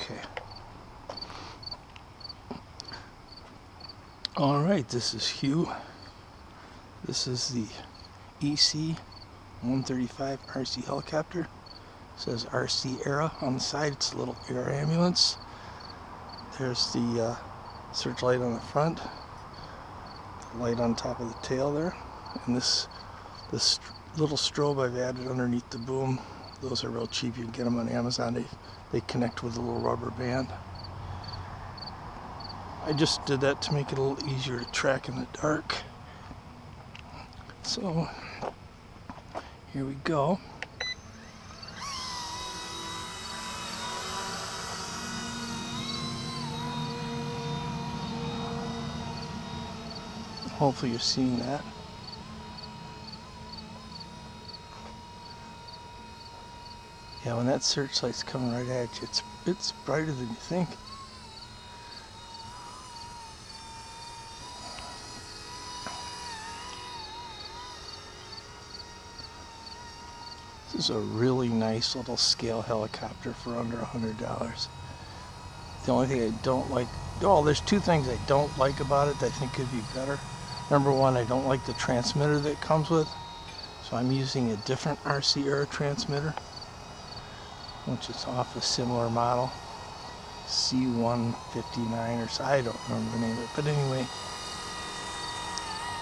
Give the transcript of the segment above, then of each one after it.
Okay. Alright, this is Hugh. This is the EC-135 RC helicopter. It says RC ERA on the side. It's a little air ambulance. There's the searchlight on the front, the light on top of the tail there, and this little strobe I've added underneath the boom. Those are real cheap. You can get them on Amazon. They connect with a little rubber band. I just did that to make it a little easier to track in the dark. So here we go. Hopefully you're seeing that. Yeah, when that searchlight's coming right at you, it's brighter than you think. This is a really nice little scale helicopter for under $100. The only thing I don't like, there's two things I don't like about it that I think could be better. Number one, I don't like the transmitter that it comes with, so I'm using a different RC ERA transmitter, which is off a similar model, C-189 or so, I don't remember the name of it, but anyway.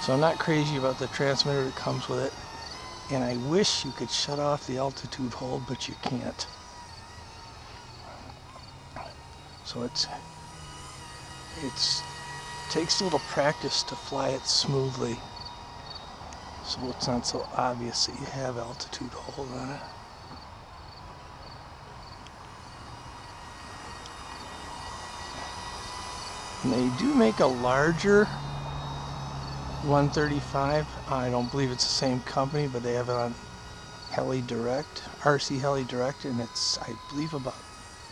So I'm not crazy about the transmitter that comes with it, and I wish you could shut off the altitude hold, but you can't. So it takes a little practice to fly it smoothly, so it's not so obvious that you have altitude hold on it. And they do make a larger 135. I don't believe it's the same company, but they have it on Heli Direct, RC Heli Direct, and it's, I believe, about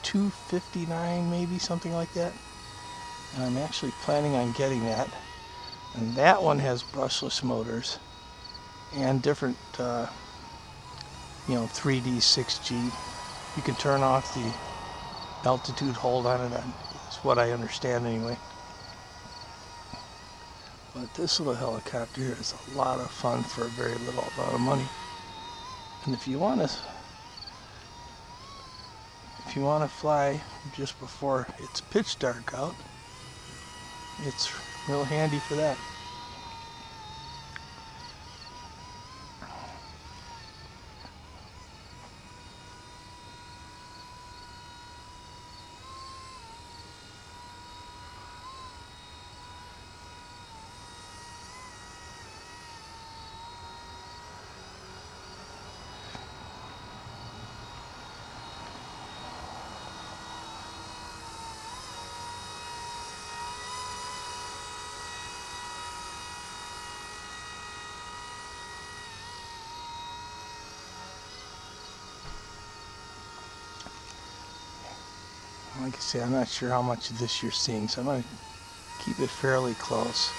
$259, maybe, something like that. And I'm actually planning on getting that. And that one has brushless motors and different, 3D, 6G. You can turn off the altitude hold on it. That's what I understand anyway. But this little helicopter here is a lot of fun for a very little amount of money. And if you want to fly just before it's pitch dark out, it's real handy for that. Like I say, I'm not sure how much of this you're seeing, so I'm going to keep it fairly close.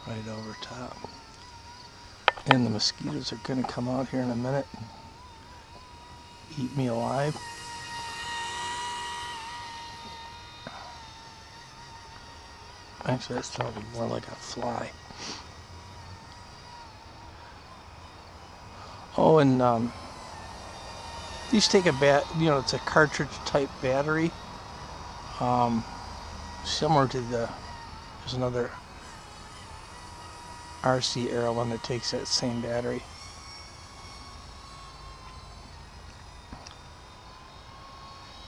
Right over top. And the mosquitoes are going to come out here in a minute and eat me alive. Actually, that's probably more like a fly. Oh, and these take a it's a cartridge type battery. Similar to there's another RC ERA one that takes that same battery.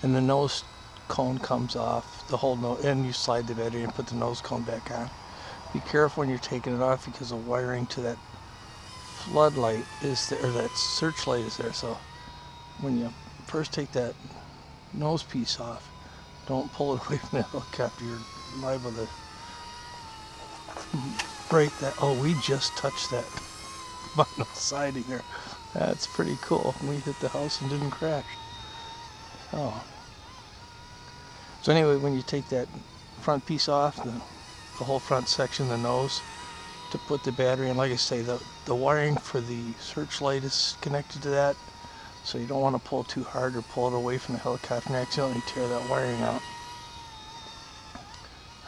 And the nose cone comes off, the whole nose, and you slide the battery and put the nose cone back on. Be careful when you're taking it off because the wiring to that floodlight is there, or that searchlight is there. So when you first take that nose piece off, don't pull it away from the helicopter. You're liable to break that. Oh, we just touched that vinyl siding there. That's pretty cool. We hit the house and didn't crash. So anyway, when you take that front piece off, the the whole front section, the nose, to put the battery in. Like I say, the wiring for the searchlight is connected to that, so you don't want to pull too hard or pull it away from the helicopter and accidentally tear that wiring out.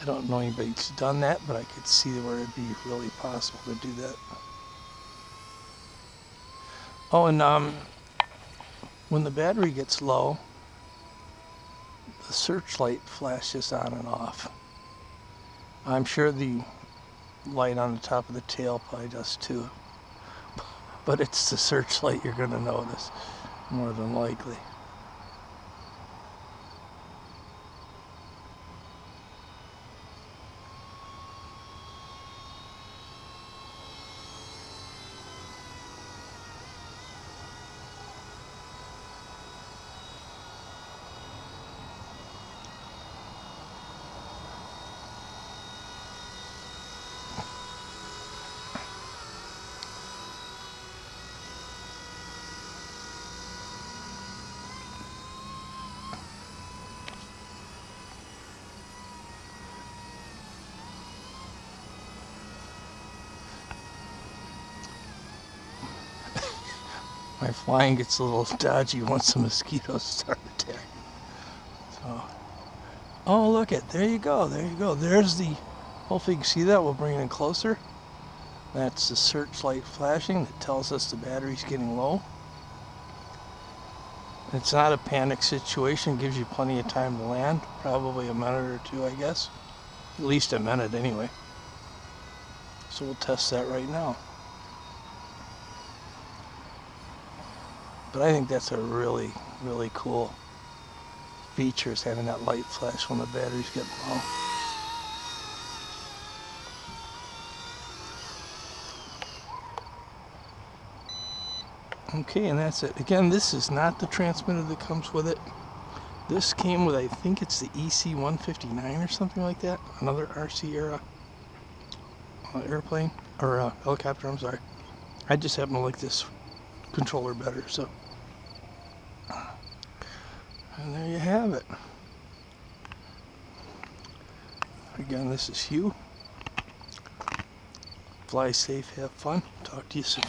I don't know anybody's done that, but I could see where it'd be really possible to do that. Oh, and when the battery gets low, the searchlight flashes on and off. I'm sure the light on the top of the tail probably does too, but it's the searchlight you're going to notice more than likely. My flying gets a little dodgy once the mosquitoes start attacking. So, oh, look it, there you go, there you go. There's the, hopefully you can see that, we'll bring it in closer. That's the searchlight flashing that tells us the battery's getting low. It's not a panic situation, it gives you plenty of time to land, probably a minute or two, I guess. At least a minute anyway. So we'll test that right now. But I think that's a really, really cool feature, is having that light flash when the batteries get low. Okay, and that's it. Again, this is not the transmitter that comes with it. This came with, I think it's the EC-159 or something like that. Another RC ERA airplane, or helicopter, I'm sorry. I just happen to like this controller better, so. And there you have it. Again, this is Hugh. Fly safe, have fun. Talk to you soon.